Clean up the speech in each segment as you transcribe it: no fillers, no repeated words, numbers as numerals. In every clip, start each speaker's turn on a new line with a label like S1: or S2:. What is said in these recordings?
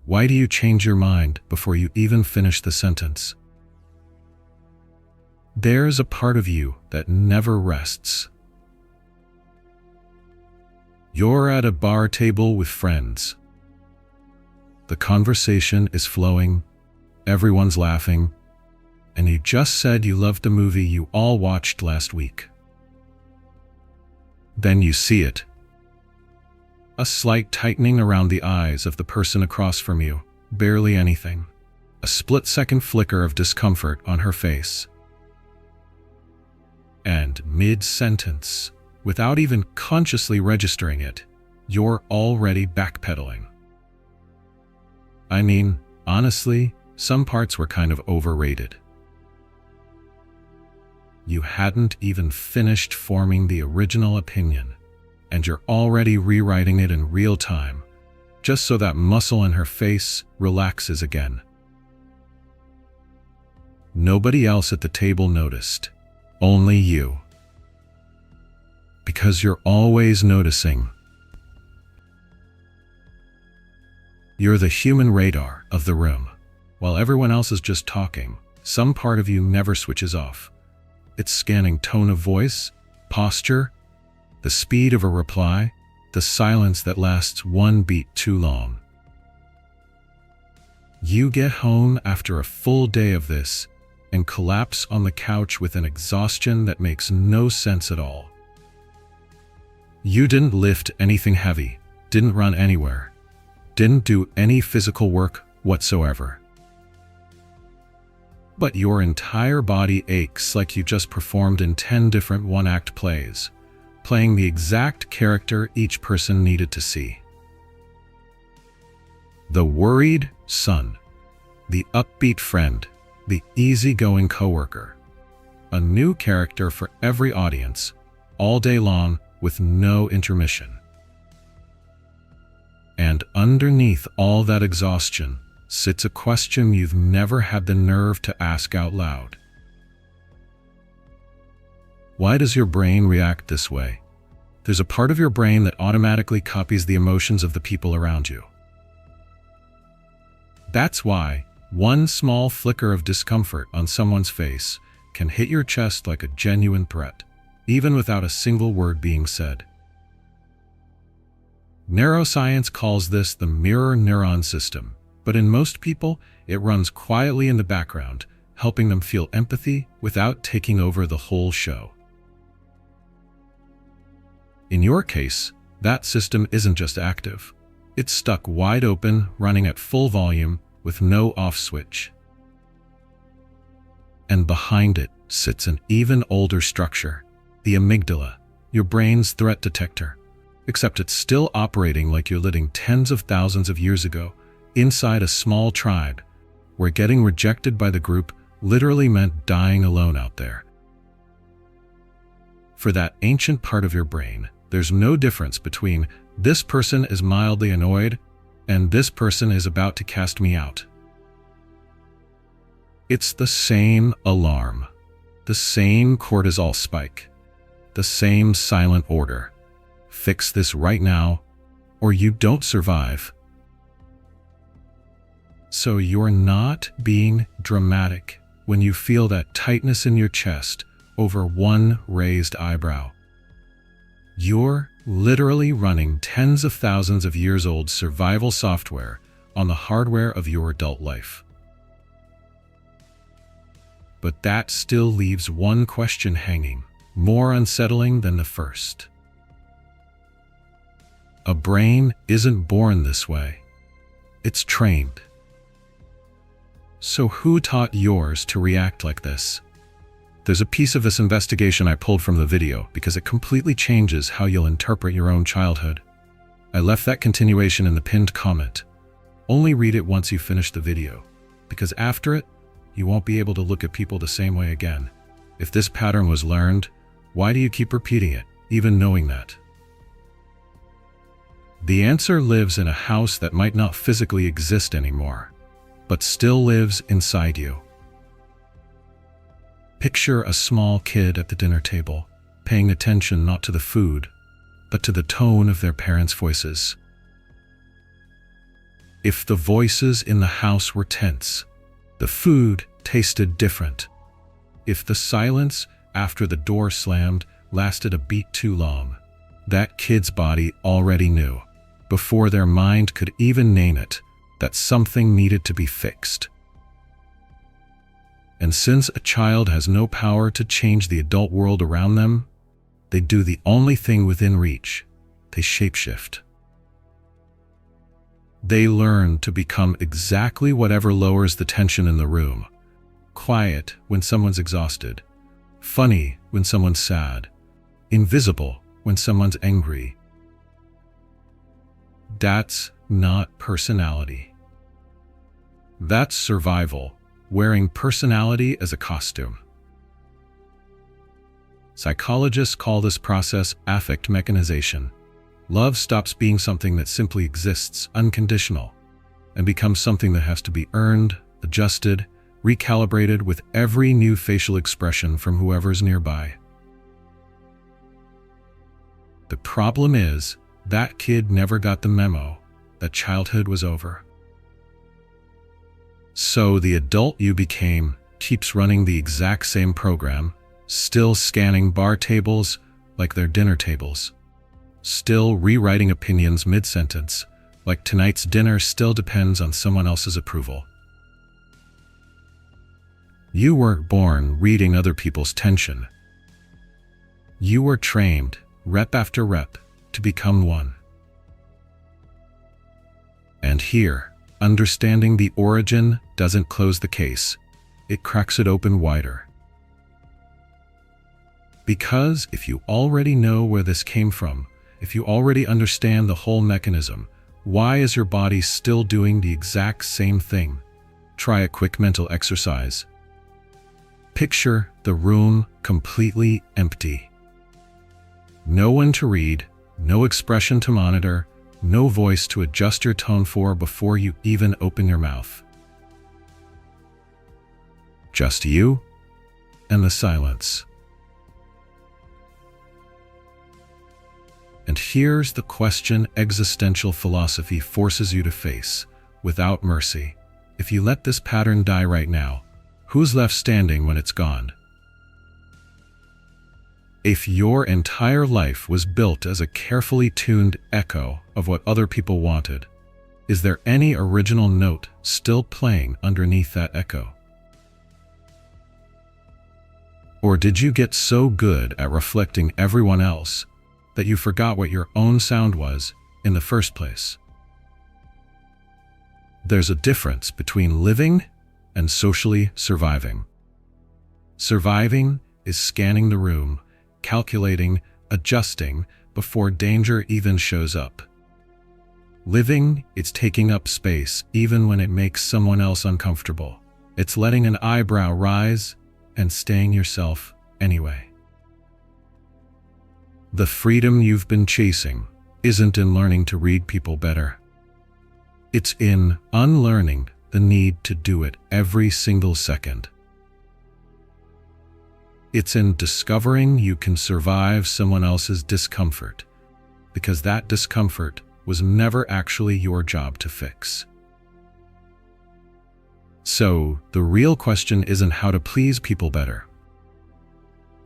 S1: Why do you change your mind before you even finish the sentence? There's a part of you that never rests. You're at a bar table with friends. The conversation is flowing, everyone's laughing, and you just said you loved the movie you all watched last week. Then you see it. A slight tightening around the eyes of the person across from you, barely anything. A split-second flicker of discomfort on her face. And mid-sentence, without even consciously registering it, you're already backpedaling. I mean, honestly, some parts were kind of overrated. You hadn't even finished forming the original opinion, and you're already rewriting it in real time, just so that muscle in her face relaxes again. Nobody else at the table noticed, only you. Because you're always noticing. You're the human radar of the room. While everyone else is just talking, some part of you never switches off. It's scanning tone of voice, posture, the speed of a reply, the silence that lasts one beat too long. You get home after a full day of this and collapse on the couch with an exhaustion that makes no sense at all. You didn't lift anything heavy, didn't run anywhere, didn't do any physical work whatsoever. But your entire body aches like you just performed in 10 different one-act plays, playing the exact character each person needed to see. The worried son, the upbeat friend, the easygoing coworker. A new character for every audience, all day long with no intermission. And underneath all that exhaustion sits a question you've never had the nerve to ask out loud. Why does your brain react this way? There's a part of your brain that automatically copies the emotions of the people around you. That's why one small flicker of discomfort on someone's face can hit your chest like a genuine threat, even without a single word being said. Neuroscience calls this the mirror neuron system, but in most people, it runs quietly in the background, helping them feel empathy without taking over the whole show. In your case, that system isn't just active. It's stuck wide open, running at full volume, with no off switch. And behind it sits an even older structure, the amygdala, your brain's threat detector, except it's still operating like you're living tens of thousands of years ago, inside a small tribe, where getting rejected by the group literally meant dying alone out there. For that ancient part of your brain, there's no difference between this person is mildly annoyed and this person is about to cast me out. It's the same alarm, the same cortisol spike, the same silent order. Fix this right now, or you don't survive. So you're not being dramatic when you feel that tightness in your chest over one raised eyebrow. You're literally running tens of thousands of years old survival software on the hardware of your adult life. But that still leaves one question hanging, more unsettling than the first. A brain isn't born this way. It's trained. So who taught yours to react like this? There's a piece of this investigation I pulled from the video because it completely changes how you'll interpret your own childhood. I left that continuation in the pinned comment. Only read it once you finish the video, because after it, you won't be able to look at people the same way again. If this pattern was learned, why do you keep repeating it, even knowing that? The answer lives in a house that might not physically exist anymore, but still lives inside you. Picture a small kid at the dinner table, paying attention not to the food, but to the tone of their parents' voices. If the voices in the house were tense, the food tasted different. If the silence after the door slammed lasted a beat too long, that kid's body already knew, before their mind could even name it, that something needed to be fixed. And since a child has no power to change the adult world around them, they do the only thing within reach: they shapeshift. They learn to become exactly whatever lowers the tension in the room. Quiet when someone's exhausted, funny when someone's sad, invisible when someone's angry. That's not personality. That's survival, wearing personality as a costume. Psychologists call this process affect mechanization. Love stops being something that simply exists, unconditional, and becomes something that has to be earned, adjusted, recalibrated with every new facial expression from whoever's nearby. The problem is, that kid never got the memo that childhood was over. So the adult you became keeps running the exact same program, still scanning bar tables like they're dinner tables, still rewriting opinions mid-sentence, like tonight's dinner still depends on someone else's approval. You weren't born reading other people's tension. You were trained, rep after rep, to become one. And here, understanding the origin doesn't close the case, it cracks it open wider. Because if you already know where this came from, if you already understand the whole mechanism, why is your body still doing the exact same thing? Try a quick mental exercise. Picture the room completely empty. No one to read, no expression to monitor, no voice to adjust your tone for before you even open your mouth. Just you and the silence. And here's the question existential philosophy forces you to face, without mercy. If you let this pattern die right now, who's left standing when it's gone? If your entire life was built as a carefully tuned echo of what other people wanted, is there any original note still playing underneath that echo? Or did you get so good at reflecting everyone else that you forgot what your own sound was in the first place? There's a difference between living and socially surviving. Surviving is scanning the room, calculating, adjusting before danger even shows up. Living is taking up space even when it makes someone else uncomfortable. It's letting an eyebrow rise and staying yourself anyway. The freedom you've been chasing isn't in learning to read people better. It's in unlearning the need to do it every single second. It's in discovering you can survive someone else's discomfort, because that discomfort was never actually your job to fix. So, the real question isn't how to please people better.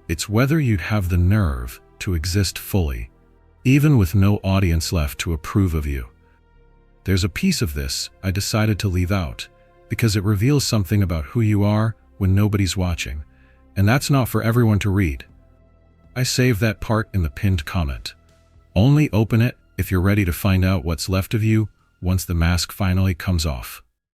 S1: It's whether you'd have the nerve to exist fully, even with no audience left to approve of you. There's a piece of this I decided to leave out, because it reveals something about who you are when nobody's watching, and that's not for everyone to read. I saved that part in the pinned comment. Only open it if you're ready to find out what's left of you once the mask finally comes off.